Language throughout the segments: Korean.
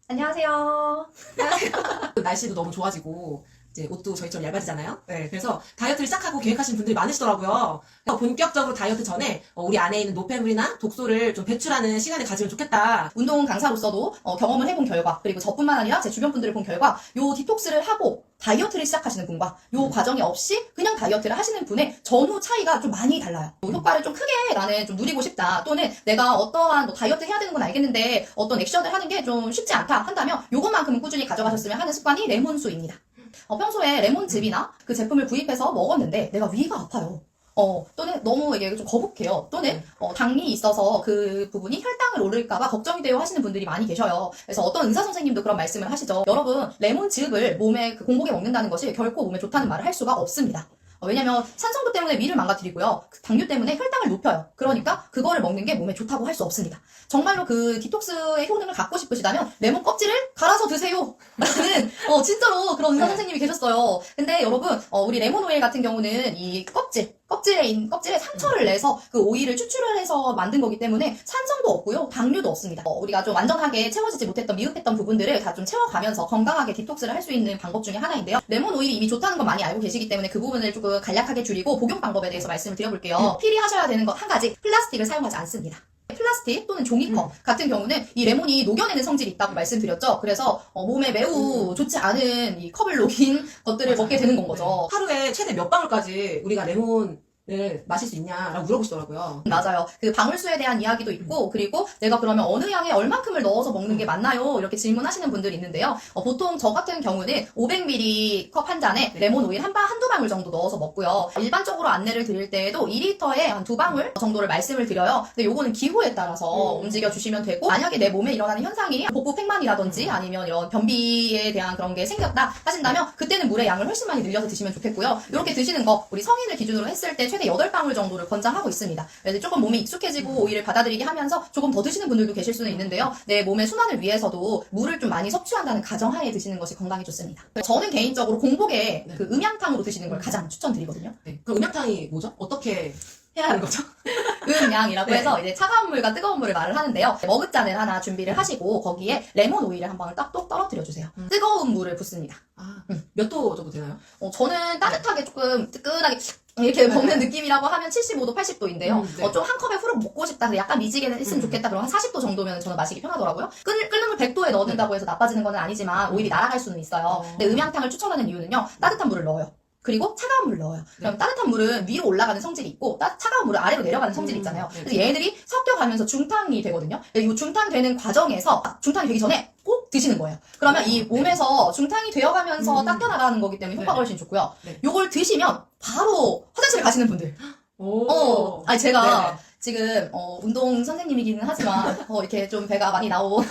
안녕하세요. 날씨도 너무 좋아지고 이제 옷도 저희처럼 얇아지잖아요. 네, 그래서 다이어트를 시작하고 계획하시는 분들이 많으시더라고요. 본격적으로 다이어트 전에 우리 안에 있는 노폐물이나 독소를 좀 배출하는 시간을 가지면 좋겠다. 운동 강사로서도 경험을 해본 결과, 그리고 저뿐만 아니라 제 주변 분들을 본 결과, 요 디톡스를 하고 다이어트를 시작하시는 분과 요 과정이 없이 그냥 다이어트를 하시는 분의 전후 차이가 좀 많이 달라요. 효과를 좀 크게 나는 좀 누리고 싶다, 또는 내가 어떠한 다이어트 해야 되는 건 알겠는데 어떤 액션을 하는 게 좀 쉽지 않다 한다면 요것만큼은 꾸준히 가져가셨으면 하는 습관이 레몬수입니다. 평소에 레몬즙이나 그 제품을 구입해서 먹었는데 내가 위가 아파요. 또는 너무 이게 좀 거북해요. 또는 당이 있어서 그 부분이 혈당을 오를까봐 걱정이 돼요 하시는 분들이 많이 계셔요. 그래서 어떤 의사 선생님도 그런 말씀을 하시죠. 여러분, 레몬즙을 몸에 공복에 먹는다는 것이 결코 몸에 좋다는 말을 할 수가 없습니다. 왜냐면 산성도 때문에 위를 망가뜨리고요. 당류 때문에 혈당을 높여요. 그러니까 그거를 먹는 게 몸에 좋다고 할 수 없습니다. 정말로 그 디톡스의 효능을 갖고 싶으시다면 레몬 껍질을 갈아서 드세요. 라는 진짜로 그런 의사 선생님이 계셨어요. 근데 여러분, 우리 레몬 오일 같은 경우는 이 껍질에 상처를 내서 그 오일을 추출을 해서 만든 거기 때문에 산성도 없고요, 당류도 없습니다. 우리가 좀 완전하게 채워지지 못했던 미흡했던 부분들을 다 좀 채워가면서 건강하게 디톡스를 할 수 있는 방법 중에 하나인데요. 레몬 오일이 이미 좋다는 건 많이 알고 계시기 때문에 그 부분을 조금 간략하게 줄이고 복용 방법에 대해서 말씀을 드려볼게요. 필히 하셔야 되는 것 한 가지, 플라스틱을 사용하지 않습니다. 플라스틱 또는 종이컵 같은 경우는 이 레몬이 녹여내는 성질이 있다고 말씀드렸죠. 그래서 몸에 매우 좋지 않은 이 컵을 녹인 것들을 맞아요. 먹게 되는 건 거죠. 하루에 최대 몇 방울까지 우리가 레몬을 마실 수 있냐라고 물어보시더라고요. 맞아요. 그 방울수에 대한 이야기도 있고, 그리고 내가 그러면 어느 양에 얼만큼을 넣어서 먹는 게 맞나요? 이렇게 질문하시는 분들이 있는데요. 보통 저 같은 경우는 500ml 컵 한 잔에 레몬 오일 한두 방울 정도 넣어서 먹고요. 일반적으로 안내를 드릴 때에도 2리터에 한 2방울 정도를 말씀을 드려요. 근데 요거는 기호에 따라서 움직여 주시면 되고, 만약에 내 몸에 일어나는 현상이 복부 팽만이라든지 아니면 이런 변비에 대한 그런 게 생겼다 하신다면 그때는 물의 양을 훨씬 많이 늘려서 드시면 좋겠고요. 이렇게 드시는 거 우리 성인을 기준으로 했을 때 최대 8방울 정도를 권장하고 있습니다. 그래서 조금 몸이 익숙해지고 오일을 받아들이게 하면서 조금 더 드시는 분들도 계실 수는 있는데요. 내 몸의 순환을 위해서도 물을 좀 많이 섭취한다는 가정하에 드시는 것이 건강에 좋습니다. 저는 개인적으로 공복에 그 음양탕으로 드시는 걸 가장 추천드리거든요. 네. 그럼 음양탕이 뭐죠? 어떻게 해야 하는 거죠? 음양이라고 해서 이제 차가운 물과 뜨거운 물을 말을 하는데요. 머그잔을 하나 준비를 하시고 거기에 레몬 오일을 한 방울 딱똑 떨어뜨려 주세요. 뜨거운 물을 붓습니다. 몇 도 정도 되나요? 저는 따뜻하게 조금 뜨끈하게 이렇게 먹는 느낌이라고 하면 75도, 80도인데요. 네. 좀 한 컵에 후룩 먹고 싶다, 약간 미지게는 했으면 좋겠다, 그럼 한 40도 정도면 저는 마시기 편하더라고요. 끓는 물 100도에 넣는다고 해서 나빠지는 건 아니지만 오일이 날아갈 수는 있어요. 근데 음양탕을 추천하는 이유는요, 따뜻한 물을 넣어요. 그리고 차가운 물을 넣어요. 그럼 따뜻한 물은 위로 올라가는 성질이 있고 차가운 물은 아래로 내려가는 성질이 있잖아요. 그래서 얘네들이 섞여가면서 중탕이 되거든요. 이 중탕되는 과정에서 중탕이 되기 전에 꼭 드시는 거예요. 그러면 이 몸에서 중탕이 되어가면서 닦여나가는 거기 때문에 효과가 훨씬 좋고요. 요걸 드시면 바로 화장실에 가시는 분들. 아니 제가 네네. 지금 운동 선생님이기는 하지만 이렇게 좀 배가 많이 나온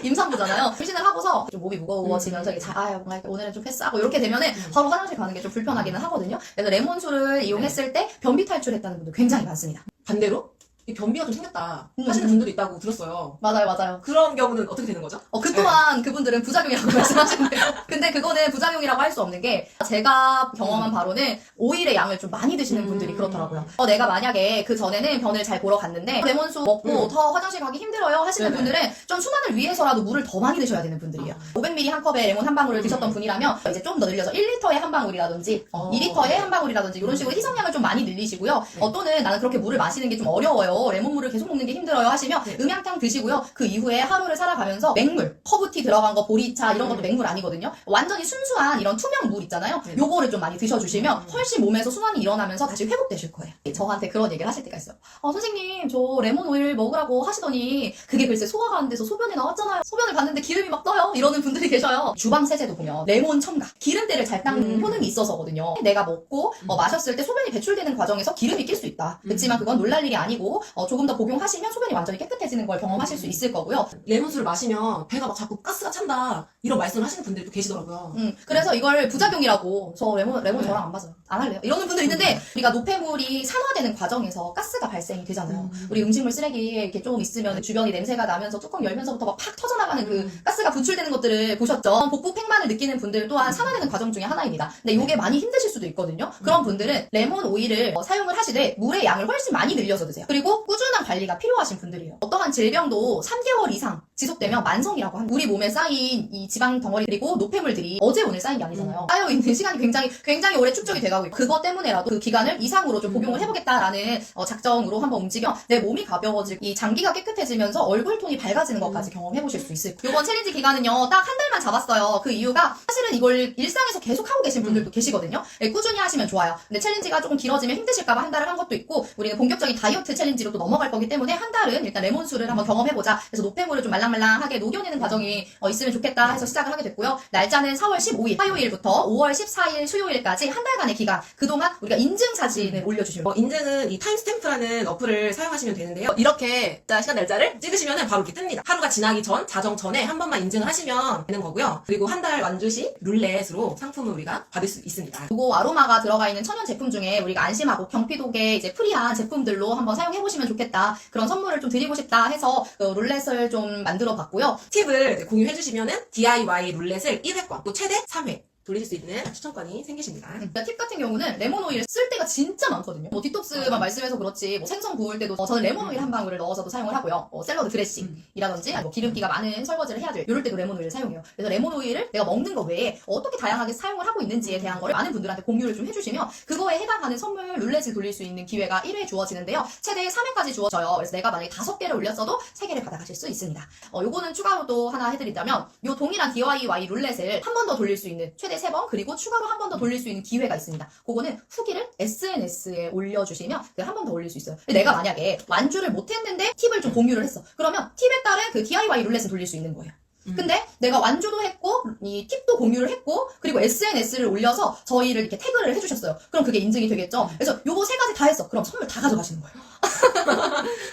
임산부잖아요. 임신을 하고서 좀 몸이 무거워지면서 이게 뭔가 이렇게 오늘은 좀 패스하고 이렇게 되면은 바로 화장실 가는 게 좀 불편하기는 하거든요. 그래서 레몬수를 이용했을 때 변비 탈출했다는 분들 굉장히 많습니다. 반대로 이 변비가 좀 생겼다 하시는 분들이 있다고 들었어요. 맞아요. 그런 경우는 어떻게 되는 거죠? 그 또한 그분들은 부작용이라고 말씀하시는데요. 근데 그거는 부작용이라고 할 수 없는 게, 제가 경험한 바로는 오일의 양을 좀 많이 드시는 분들이 그렇더라고요. 내가 만약에 그 전에는 변을 잘 보러 갔는데 레몬수 먹고 더 화장실 가기 힘들어요 하시는 분들은 좀 순환을 위해서라도 물을 더 많이 드셔야 되는 분들이에요. 500ml 한 컵에 레몬 한 방울을 드셨던 분이라면 이제 좀 더 늘려서 1리터에 한 방울이라든지 2리터에 한 방울이라든지 이런 식으로 희석량을 좀 많이 늘리시고요. 또는 나는 그렇게 물을 마시는 게 좀 어려워요, 레몬물을 계속 먹는 게 힘들어요 하시면 음양탕 드시고요. 그 이후에 하루를 살아가면서 맹물, 허브티 들어간 거, 보리차 이런 것도 맹물 아니거든요. 완전히 순수한 이런 투명 물 있잖아요. 요거를 좀 많이 드셔주시면 훨씬 몸에서 순환이 일어나면서 다시 회복되실 거예요. 저한테 그런 얘기를 하실 때가 있어요. 선생님, 저 레몬 오일 먹으라고 하시더니 그게 글쎄 소화가 안 돼서 소변에 나왔잖아요. 소변을 봤는데 기름이 막 떠요. 이러는 분들이 계셔요. 주방 세제도 보면 레몬 첨가, 기름때를 잘 닦는 효능이 있어서거든요. 내가 먹고 마셨을 때 소변이 배출되는 과정에서 기름이 낄 수 있다. 그렇지만 그건 놀랄 일이 아니고 조금 더 복용하시면 소변이 완전히 깨끗해지는 걸 경험하실 수 있을 거고요. 레몬수를 마시면 배가 막 자꾸 가스가 찬다 이런 말씀을 하시는 분들도 계시더라고요. 그래서 이걸 부작용이라고, 저 레몬 저랑 안 맞아요, 안 할래요 이러는 분들 있는데, 우리가 노폐물이 산화되는 과정에서 가스가 발생이 되잖아요. 우리 음식물 쓰레기에 이렇게 좀 있으면 주변이 냄새가 나면서 뚜껑 열면서부터 막 팍 터져나가는 그 가스가 분출되는 것들을 보셨죠? 복부 팽만을 느끼는 분들 또한 산화되는 과정 중에 하나입니다. 근데 이게 많이 힘드실 수도 있거든요. 그런 분들은 레몬 오일을 사용을 하시되 물의 양을 훨씬 많이 늘려서 드세요. 그리고 꾸준한 관리가 필요하신 분들이에요. 어떠한 질병도 3개월 이상 지속되면 만성이라고 합니다. 우리 몸에 쌓인 이 지방 덩어리 그리고 노폐물들이 어제 오늘 쌓인 게 아니잖아요. 쌓여있는 시간이 굉장히 오래 축적이 돼가고 있고 그것 때문에라도 그 기간을 이상으로 좀 복용을 해보겠다라는 작정으로 한번 움직여 내 몸이 가벼워지고 이 장기가 깨끗해지면서 얼굴톤이 밝아지는 것까지 경험해보실 수 있을 거예요. 이번 챌린지 기간은요 딱 한 달만 잡았어요. 그 이유가 사실은 이걸 일상에서 계속 하고 계신 분들도 계시거든요. 네, 꾸준히 하시면 좋아요. 근데 챌린지가 조금 길어지면 힘드실까봐 한 달을 한 것도 있고 우리는 본격적인 다이어트 챌린지로 또 넘어갈 거기 때문에 한 달은 일단 레몬수를 한번 경험해보자. 그래서 노폐물을 좀 말랑말랑하게 녹여내는 과정이 있으면 좋겠다 해서 시작을 하게 됐고요. 날짜는 4월 15일 화요일부터 5월 14일 수요일까지 한 달간의 기간 그동안 우리가 인증 사진을 올려주시면 인증은 이 타임스탬프라는 어플을 사용하시면 되는데요. 이렇게 시간 날짜를 찍으시면 바로 이렇게 뜹니다. 하루가 지나기 전, 자정 전에 한 번만 인증을 하시면 되는 거고요. 그리고 한 달 완주 시 룰렛으로 상품을 우리가 받을 수 있습니다. 그리고 아로마가 들어가 있는 천연 제품 중에 우리가 안심하고 경피독에 이제 프리한 제품들로 한번 사용해보시면 좋겠다. 그런 선물을 좀 드리고 싶다 해서 그 룰렛을 좀 만들어 봤고요. 팁을 공유해 주시면은 DIY 룰렛을 1회권, 또 최대 3회 돌리실 수 있는 추천권이 생기십니다. 팁 같은 경우는 레몬 오일을 쓸 때가 진짜 많거든요. 뭐 디톡스만 말씀해서 그렇지 뭐 생선 구울 때도 저는 레몬 오일 한 방울을 넣어서도 사용을 하고요. 샐러드 드레싱이라든지 뭐 기름기가 많은 설거지를 해야 될 이럴 때도 레몬 오일을 사용해요. 그래서 레몬 오일을 내가 먹는 거 외에 어떻게 다양하게 사용을 하고 있는지에 대한 거를 많은 분들한테 공유를 좀 해주시면 그거에 해당하는 선물 룰렛을 돌릴 수 있는 기회가 1회 주어지는데요. 최대 3회까지 주어져요. 그래서 내가 만약에 5개를 올렸어도 3개를 받아가실 수 있습니다. 요거는 추가로 또 하나 해드리자면 요 동일한 DIY 룰렛을 한 번 더 돌릴 수 있는 최대 3번 그리고 추가로 한 번 더 돌릴 수 있는 기회가 있습니다. 그거는 후기를 SNS에 올려주시면 한 번 더 올릴 수 있어요. 근데 내가 만약에 완주를 못했는데 팁을 좀 공유를 했어. 그러면 팁에 따른 그 DIY 룰렛을 돌릴 수 있는 거예요. 근데 내가 완주도 했고 이 팁도 공유를 했고 그리고 SNS를 올려서 저희를 이렇게 태그를 해주셨어요. 그럼 그게 인증이 되겠죠. 그래서 요거 3가지 다 했어. 그럼 선물 다 가져가시는 거예요.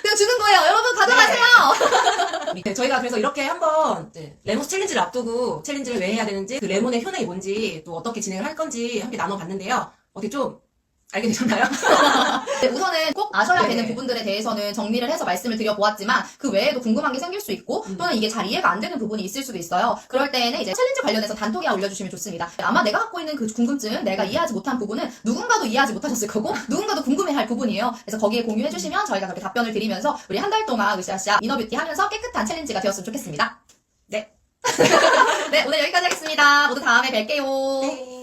그냥 주는 거예요. 여러분 가져가세요. 네, 저희가 그래서 이렇게 한번 레몬 챌린지를 앞두고 챌린지를 왜 해야 되는지 그 레몬의 효능이 뭔지 또 어떻게 진행을 할 건지 함께 나눠봤는데요. 어떻게 좀 알게 되셨나요? 네, 우선은 꼭 아셔야 네. 되는 부분들에 대해서는 정리를 해서 말씀을 드려보았지만 그 외에도 궁금한 게 생길 수 있고 또는 이게 잘 이해가 안 되는 부분이 있을 수도 있어요. 그럴 때에는 이제 챌린지 관련해서 단톡에 올려주시면 좋습니다. 아마 내가 갖고 있는 그 궁금증, 내가 이해하지 못한 부분은 누군가도 이해하지 못하셨을 거고 누군가도 궁금해할 부분이에요. 그래서 거기에 공유해주시면 저희가 그렇게 답변을 드리면서 우리 한 달 동안 으쌰으쌰 이너뷰티 하면서 깨끗한 챌린지가 되었으면 좋겠습니다. 네. 네, 오늘 여기까지 하겠습니다. 모두 다음에 뵐게요. 네.